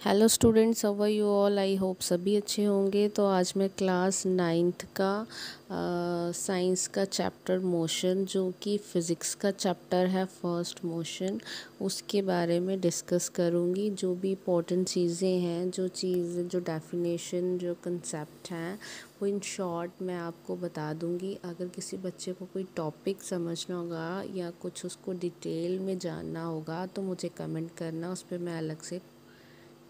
Hello students, how are you all. I hope सभी अच्छे होंगे। तो आज मैं क्लास 9th का साइंस का चैप्टर मोशन, जो कि फ़िज़िक्स का चैप्टर है, फर्स्ट मोशन, उसके बारे में डिस्कस करूँगी। जो भी इम्पोर्टेंट चीज़ें हैं, जो डेफिनेशन, जो कंसेप्ट हैं, वो इन शॉर्ट मैं आपको बता दूँगी। अगर किसी बच्चे को कोई टॉपिक समझना होगा या कुछ उसको डिटेल में जानना होगा तो मुझे कमेंट करना, उस पर मैं अलग से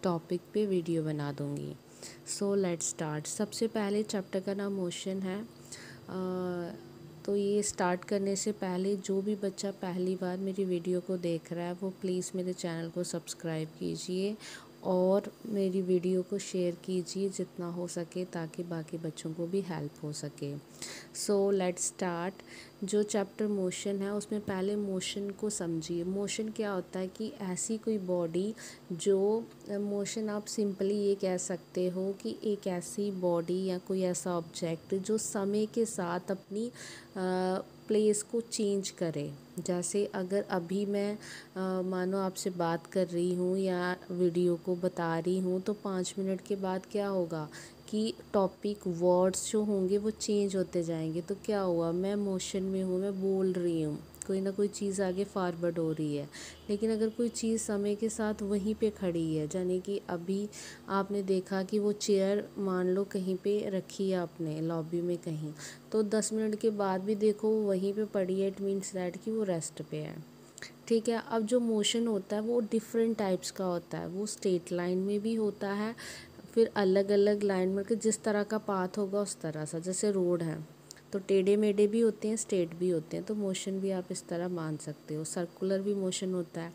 टॉपिक पे वीडियो बना दूँगी। So let's start. सबसे पहले चैप्टर का नाम मोशन है। तो ये स्टार्ट करने से पहले जो भी बच्चा पहली बार मेरी वीडियो को देख रहा है वो प्लीज़ मेरे चैनल को सब्सक्राइब कीजिए और मेरी वीडियो को शेयर कीजिए जितना हो सके, ताकि बाकी बच्चों को भी हेल्प हो सके। So let's start. जो चैप्टर मोशन है उसमें पहले मोशन को समझिए। मोशन क्या होता है कि ऐसी कोई बॉडी जो मोशन, आप सिंपली ये कह सकते हो कि एक ऐसी बॉडी या कोई ऐसा ऑब्जेक्ट जो समय के साथ अपनी प्लेस को चेंज करे। जैसे अगर अभी मैं मानो आपसे बात कर रही हूँ या वीडियो को बता रही हूँ, तो 5 मिनट के बाद क्या होगा कि टॉपिक, वर्ड्स जो होंगे वो चेंज होते जाएंगे। तो क्या हुआ, मैं मोशन में हूँ, मैं बोल रही हूँ, कोई ना कोई चीज़ आगे फॉरवर्ड हो रही है। लेकिन अगर कोई चीज़ समय के साथ वहीं पे खड़ी है, यानी कि अभी आपने देखा कि वो चेयर मान लो कहीं पे रखी है आपने लॉबी में कहीं, तो 10 मिनट के बाद भी देखो वो वहीं पे पड़ी है, इट मीन्स दैट कि वो रेस्ट पे है। ठीक है। अब जो मोशन होता है वो डिफरेंट टाइप्स का होता है। वो स्ट्रेट लाइन में भी होता है, फिर अलग अलग लाइन में, कि जिस तरह का पाथ होगा उस तरह सा। जैसे रोड है तो टेढ़े मेढ़े भी होते हैं, स्ट्रेट भी होते हैं। तो मोशन भी आप इस तरह मान सकते हो। सर्कुलर भी मोशन होता है।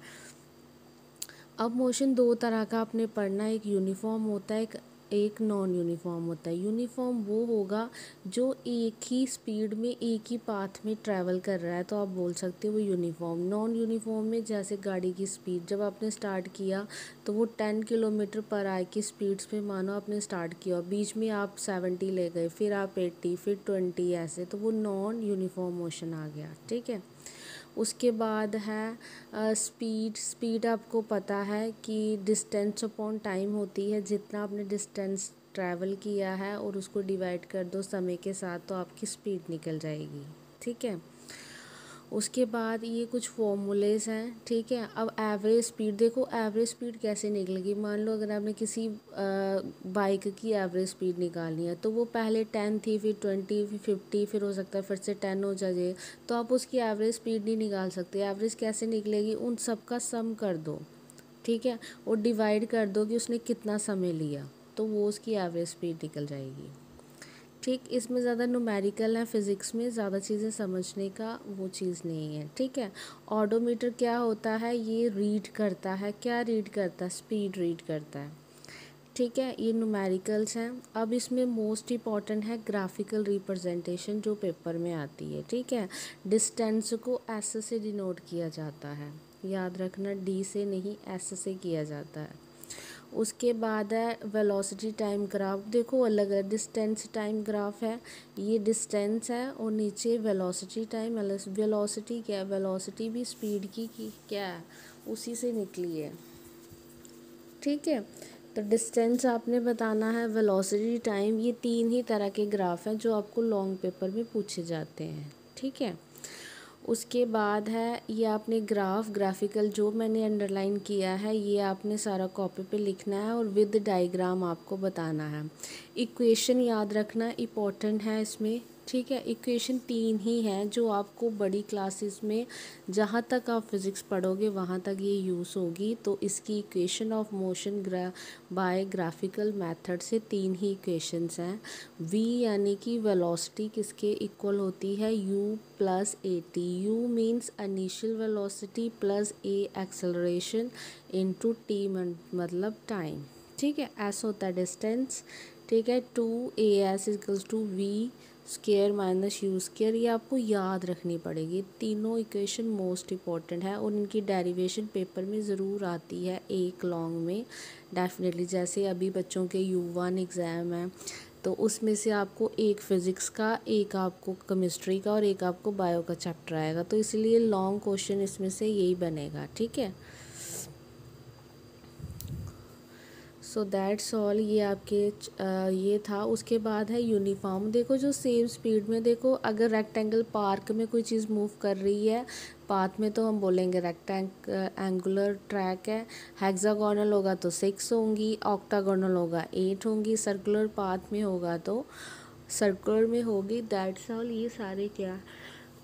अब मोशन दो तरह का आपने पढ़ना है, एक यूनिफॉर्म होता है, एक नॉन यूनिफॉर्म होता है। यूनिफॉर्म वो होगा जो एक ही स्पीड में, एक ही पाथ में ट्रैवल कर रहा है, तो आप बोल सकते हो वो यूनिफॉर्म। नॉन यूनिफॉर्म में जैसे गाड़ी की स्पीड, जब आपने स्टार्ट किया तो वो 10 किलोमीटर पर आवर की स्पीड्स पे मानो आपने स्टार्ट किया, बीच में आप 70 ले गए, फिर आप 80, फिर 20, ऐसे, तो वो नॉन यूनिफॉर्म मोशन आ गया। ठीक है। उसके बाद है स्पीड। स्पीड आपको पता है कि डिस्टेंस अपॉन टाइम होती है। जितना आपने डिस्टेंस ट्रैवल किया है और उसको डिवाइड कर दो समय के साथ, तो आपकी स्पीड निकल जाएगी। ठीक है। उसके बाद ये कुछ फॉर्मूलेस हैं। ठीक है। अब एवरेज स्पीड देखो, एवरेज स्पीड कैसे निकलेगी। मान लो अगर आपने किसी बाइक की एवरेज स्पीड निकालनी है, तो वो पहले 10 थी, फिर 20, फिर 50, फिर हो सकता है फिर से 10 हो जाए, तो आप उसकी एवरेज स्पीड नहीं निकाल सकते। एवरेज कैसे निकलेगी, उन सब का सम कर दो। ठीक है। और डिवाइड कर दो कि उसने कितना समय लिया, तो वो उसकी एवरेज स्पीड निकल जाएगी। ठीक। इसमें ज़्यादा न्यूमेरिकल है, फिज़िक्स में ज़्यादा चीज़ें समझने का वो चीज़ नहीं है। ठीक है। ऑडोमीटर क्या होता है, ये रीड करता है, क्या रीड करता है, स्पीड रीड करता है। ठीक है। ये न्यूमेरिकल्स हैं। अब इसमें मोस्ट इम्पॉर्टेंट है ग्राफिकल रिप्रेजेंटेशन, जो पेपर में आती है। ठीक है। डिस्टेंस को एस से डिनोट किया जाता है, याद रखना, डी से नहीं, एस से किया जाता है। उसके बाद है वेलोसिटी टाइम ग्राफ। देखो अलग है, डिस्टेंस टाइम ग्राफ है, ये डिस्टेंस है, और नीचे वेलोसिटी टाइम। वेलोसिटी क्या है, वेलोसिटी भी स्पीड की क्या है, उसी से निकली है। ठीक है। तो डिस्टेंस आपने बताना है, वेलोसिटी टाइम, ये तीन ही तरह के ग्राफ हैं जो आपको लॉन्ग पेपर में पूछे जाते हैं। ठीक है। उसके बाद है ये आपने ग्राफिकल जो मैंने अंडरलाइन किया है, ये आपने सारा कॉपी पे लिखना है और विद डायग्राम आपको बताना है। इक्वेशन याद रखना इम्पोर्टेंट है इसमें। ठीक है। इक्वेशन 3 ही हैं जो आपको बड़ी क्लासेस में, जहाँ तक आप फिज़िक्स पढ़ोगे वहाँ तक ये यूज़ होगी। तो इसकी equation of motion by graphical method से 3 ही इक्वेशंस हैं। v यानी कि वेलोसिटी किसके इक्वल होती है, u plus at। u means initial velocity plus a acceleration into t मतलब टाइम। ठीक है। s होता है डिस्टेंस। ठीक है। 2as equals to v square minus u square. ये आपको याद रखनी पड़ेगी। तीनों इक्वेशन मोस्ट इम्पॉर्टेंट है और इनकी डेरिवेशन पेपर में ज़रूर आती है, एक लॉन्ग में डेफिनेटली। जैसे अभी बच्चों के U1 एग्ज़ाम है, तो उसमें से आपको एक फ़िज़िक्स का, एक आपको केमिस्ट्री का और एक आपको बायो का चैप्टर आएगा, तो इसलिए लॉन्ग क्वेश्चन इसमें से यही बनेगा। ठीक है। So that's all. ये आपके ये था। उसके बाद है यूनिफॉर्म। देखो जो सेम स्पीड में, देखो अगर रेक्टेंगल पार्क में कोई चीज़ मूव कर रही है, पाथ में तो हम बोलेंगे एंगुलर ट्रैक है। हेक्सागोनल होगा तो 6 होंगी, ऑक्टागोनल होगा 8 होंगी, सर्कुलर पाथ में होगा तो सर्कुलर में होगी। That's all. ये सारे क्या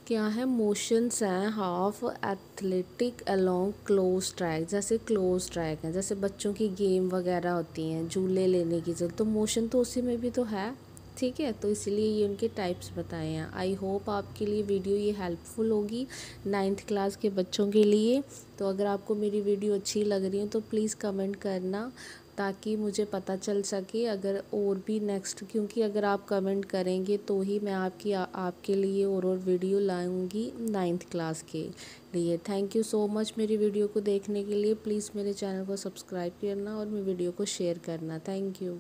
क्या है, मोशंस हैं half athletic along close track. जैसे क्लोज ट्रैक है, जैसे बच्चों की गेम वगैरह होती हैं, झूले लेने की जरूरत, तो मोशन तो उसी में भी तो है। ठीक है, तो इसीलिए ये उनके टाइप्स बताए हैं। आई होप आपके लिए वीडियो ये हेल्पफुल होगी 9th क्लास के बच्चों के लिए। तो अगर आपको मेरी वीडियो अच्छी लग रही है तो प्लीज़ कमेंट करना, ताकि मुझे पता चल सके अगर और भी नेक्स्ट, क्योंकि अगर आप कमेंट करेंगे तो ही मैं आपके लिए और वीडियो लाऊंगी 9th क्लास के लिए। थैंक यू सो मच मेरी वीडियो को देखने के लिए। प्लीज़ मेरे चैनल को सब्सक्राइब करना और मेरी वीडियो को शेयर करना। Thank you.